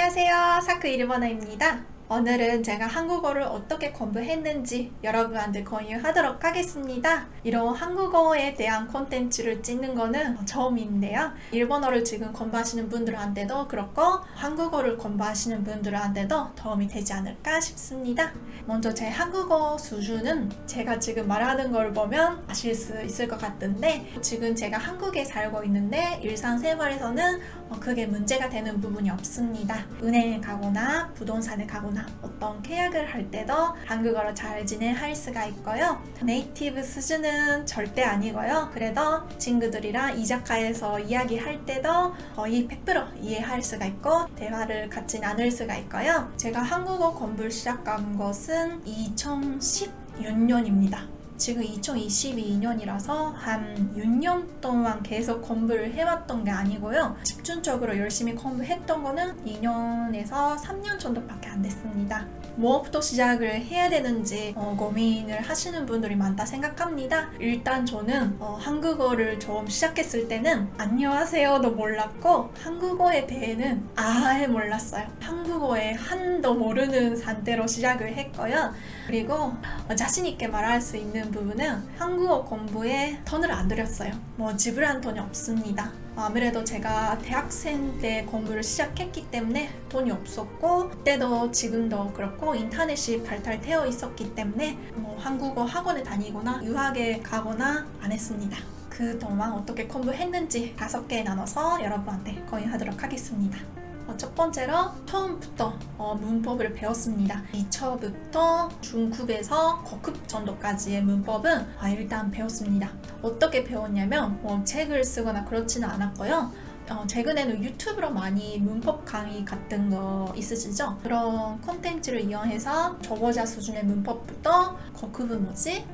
안녕하세요. 사크 일본어입니다. 오늘은 제가 한국어를 어떻게 공부했는지 여러분한테 공유하도록 하겠습니다. 이런 한국어에 대한 콘텐츠를 찍는 거는 처음인데요. 일본어를 지금 공부하시는 분들한테도 그렇고 한국어를 공부하시는 분들한테도 도움이 되지 않을까 싶습니다. 먼저 제 한국어 수준은 제가 지금 말하는 걸 보면 아실 수 있을 것 같은데, 지금 제가 한국에 살고 있는데 일상생활에서는 크게 문제가 되는 부분이 없습니다. 은행에 가거나 부동산에 가거나 어떤 계약을 할 때도 한국어로 잘 진행할 수가 있고요. 네이티브 수준은 절대 아니고요. 그래도 친구들이랑 이자카야에서 이야기할 때도 거의 100% 이해할 수가 있고 대화를 같이 나눌 수가 있고요. 제가 한국어 공부를 시작한 것은 2016년입니다. 지금 2022년이라서 한 6년 동안 계속 공부를 해왔던 게 아니고요. 집중적으로 열심히 공부했던 거는 2년에서 3년 정도밖에 안 됐습니다. 뭐부터 시작을 해야 되는지 고민을 하시는 분들이 많다 생각합니다. 일단 저는 한국어를 처음 시작했을 때는 안녕하세요도 몰랐고 한국어에 대해는 아예 몰랐어요. 한국어에 한도 모르는 상태로 시작을 했고요. 그리고 자신 있게 말할 수 있는 부분은 한국어 공부에 돈을 안 들였어요. 지불한 돈이 없습니다. 아무래도 제가 대학생 때 공부를 시작했기 때문에 돈이 없었고, 그때도 지금도 그렇고 인터넷이 발달되어 있었기 때문에 한국어 학원에 다니거나 유학에 가거나 안 했습니다. 그동안 어떻게 공부했는지 5개에 나눠서 여러분한테 공유하도록 하겠습니다. 첫 번째로 처음부터 문법을 배웠습니다. 기초부터 중급에서 고급 정도까지의 문법은 일단 배웠습니다. 어떻게 배웠냐면 책을 쓰거나 그렇지는 않았고요. 최근에는 유튜브로 많이 문법 강의 같은 거 있으시죠? 그런 콘텐츠를 이용해서 초보자 수준의 문법부터 고급은 뭐지?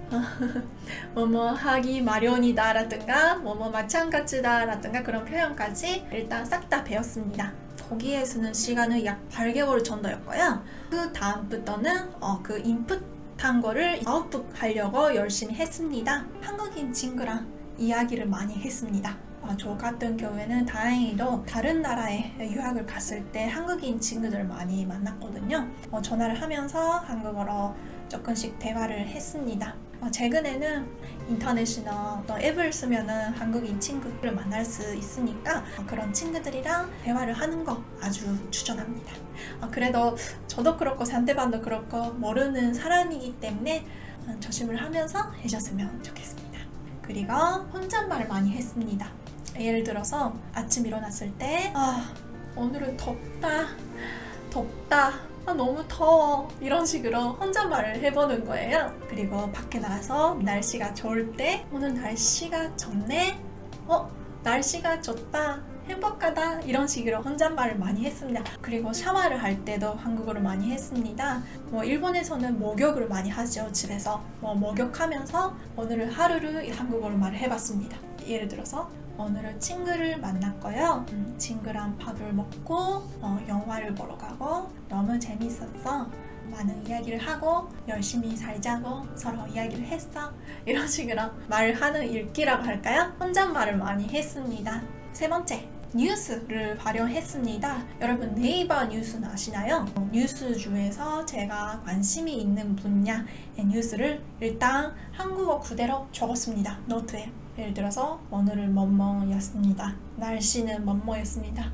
뭐뭐 하기 마련이다 라든가 뭐뭐 마찬가지다 라든가 그런 표현까지 일단 싹 다 배웠습니다. 거기에 쓰는 시간은 약 8개월 정도였고요. 그 다음부터는 그 인풋한 거를 아웃풋 하려고 열심히 했습니다. 한국인 친구랑 이야기를 많이 했습니다. 저 같은 경우에는 다행히도 다른 나라에 유학을 갔을 때 한국인 친구들을 많이 만났거든요. 전화를 하면서 한국어로 조금씩 대화를 했습니다. 최근에는 인터넷이나 어떤 앱을 쓰면은 한국인 친구들을 만날 수 있으니까 그런 친구들이랑 대화를 하는 거 아주 추천합니다. 그래도 저도 그렇고 상대방도 그렇고 모르는 사람이기 때문에 조심을 하면서 해줬으면 좋겠습니다. 그리고 혼잣말을 많이 했습니다. 예를 들어서 아침 일어났을 때 오늘은 덥다 너무 더워 이런 식으로 혼잣말을 해보는 거예요. 그리고 밖에 나가서 날씨가 좋을 때 오늘 날씨가 좋네? 날씨가 좋다 행복하다 이런 식으로 혼잣말을 많이 했습니다. 그리고 샤워를 할 때도 한국어를 많이 했습니다. 일본에서는 목욕을 많이 하죠. 집에서 목욕하면서 오늘 하루를 한국어로 말을 해봤습니다. 예를 들어서 오늘은 친구를 만났고요. 친구랑 밥을 먹고 영화를 보러 가고 너무 재밌었어. 많은 이야기를 하고 열심히 살자고 서로 이야기를 했어. 이런 식으로 말을 하는 읽기라고 할까요? 혼잣말을 많이 했습니다. 세 번째, 뉴스를 활용했습니다. 여러분 네이버 뉴스는 아시나요? 뉴스 중에서 제가 관심이 있는 분야의 뉴스를 일단 한국어 그대로 적었습니다. 노트에. 예를 들어서 오늘은 뭐뭐였습니다. 날씨는 뭐뭐였습니다.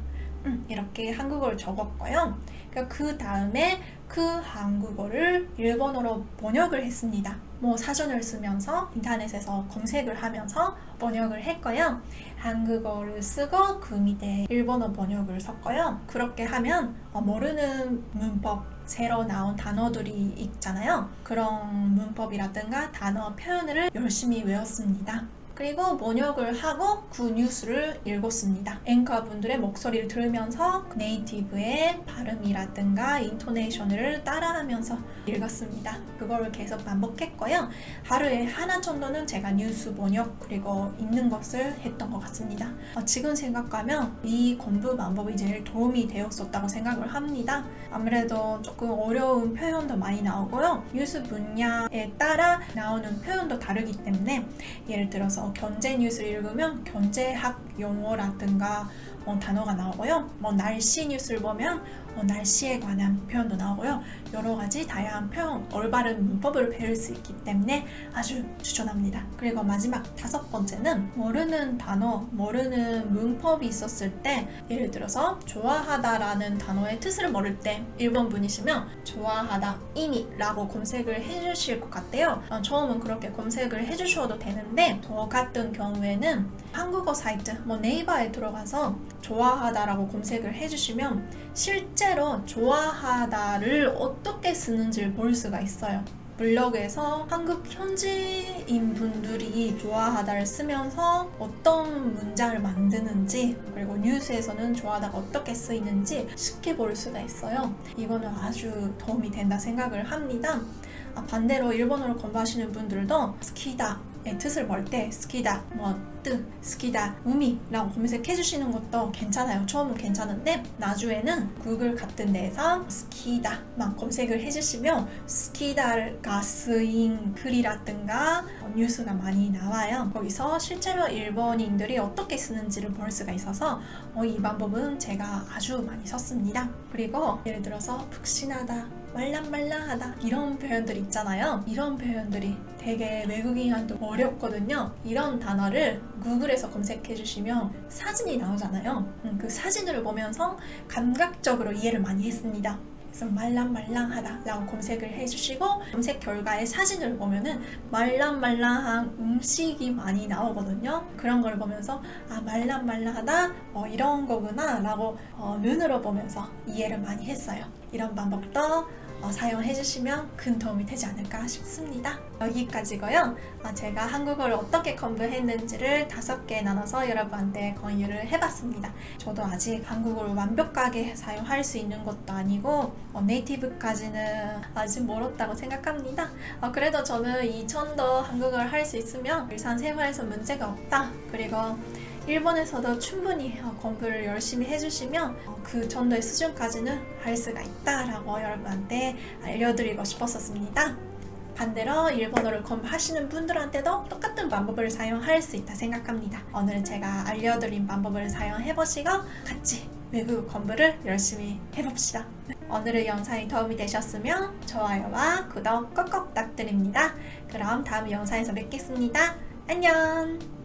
이렇게 한국어를 적었고요. 그 다음에 그 한국어를 일본어로 번역을 했습니다. 사전을 쓰면서 인터넷에서 검색을 하면서 번역을 했고요. 한국어를 쓰고 그 밑에 일본어 번역을 섞어요. 그렇게 하면 모르는 문법, 새로 나온 단어들이 있잖아요. 그런 문법이라든가 단어 표현을 열심히 외웠습니다. 그리고 번역을 하고 그 뉴스를 읽었습니다. 앵커 분들의 목소리를 들으면서 네이티브의 발음이라든가 인토네이션을 따라하면서 읽었습니다. 그걸 계속 반복했고요. 하루에 하나 정도는 제가 뉴스 번역 그리고 읽는 것을 했던 것 같습니다. 지금 생각하면 이 공부 방법이 제일 도움이 되었었다고 생각을 합니다. 아무래도 조금 어려운 표현도 많이 나오고요. 뉴스 분야에 따라 나오는 표현도 다르기 때문에 예를 들어서 경제 뉴스를 읽으면 경제학 용어라든가 단어가 나오고요. 날씨 뉴스를 보면 날씨에 관한 표현도 나오고요. 여러 가지 다양한 표현, 올바른 문법을 배울 수 있기 때문에 아주 추천합니다. 그리고 마지막 5번째는 모르는 단어, 모르는 문법이 있었을 때, 예를 들어서 좋아하다라는 단어의 뜻을 모를 때 일본 분이시면 좋아하다, 이미라고 검색을 해주실 것 같아요. 처음은 그렇게 검색을 해주셔도 되는데, 저 같은 경우에는 한국어 사이트, 네이버에 들어가서 좋아하다라고 검색을 해주시면 실제로 좋아하다를 어떻게 쓰는지를 볼 수가 있어요. 블로그에서 한국 현지인 분들이 좋아하다를 쓰면서 어떤 문장을 만드는지, 그리고 뉴스에서는 좋아하다가 어떻게 쓰이는지 쉽게 볼 수가 있어요. 이거는 아주 도움이 된다 생각을 합니다. 반대로 일본어를 공부하시는 분들도 스키다의 뜻을 볼 때 스키다, 뜻, 스키다, 우미라고 검색해 주시는 것도 괜찮아요. 처음은 괜찮은데 나중에는 구글 같은 데에서 스키다만 검색을 해주시면 스키다가 쓰인 글이라든가 뉴스가 많이 나와요. 거기서 실제로 일본인들이 어떻게 쓰는지를 볼 수가 있어서 이 방법은 제가 아주 많이 썼습니다. 그리고 예를 들어서 푹신하다, 말랑말랑하다 이런 표현들 있잖아요. 이런 표현들이 되게 외국인한테 어렵거든요. 이런 단어를 구글에서 검색해 주시면 사진이 나오잖아요. 그 사진을 보면서 감각적으로 이해를 많이 했습니다. 그래서 말랑말랑하다 라고 검색을 해주시고 검색 결과에 사진을 보면은 말랑말랑한 음식이 많이 나오거든요. 그런 걸 보면서 말랑말랑하다 이런 거구나 라고 눈으로 보면서 이해를 많이 했어요. 이런 방법도 사용해 주시면 큰 도움이 되지 않을까 싶습니다. 여기까지고요. 제가 한국어를 어떻게 공부했는지를 5개 나눠서 여러분한테 공유를 해봤습니다. 저도 아직 한국어를 완벽하게 사용할 수 있는 것도 아니고 네이티브까지는 아직 멀었다고 생각합니다. 그래도 저는 이 정도 한국어를 할 수 있으면 일상생활에서 문제가 없다. 그리고 일본에서도 충분히 공부를 열심히 해주시면 그 정도의 수준까지는 할 수가 있다라고 여러분한테 알려드리고 싶었습니다. 반대로 일본어를 공부하시는 분들한테도 똑같은 방법을 사용할 수 있다 생각합니다. 오늘은 제가 알려드린 방법을 사용해보시고 같이 외국어 공부를 열심히 해봅시다. 오늘의 영상이 도움이 되셨으면 좋아요와 구독 꼭꼭 부탁드립니다. 그럼 다음 영상에서 뵙겠습니다. 안녕!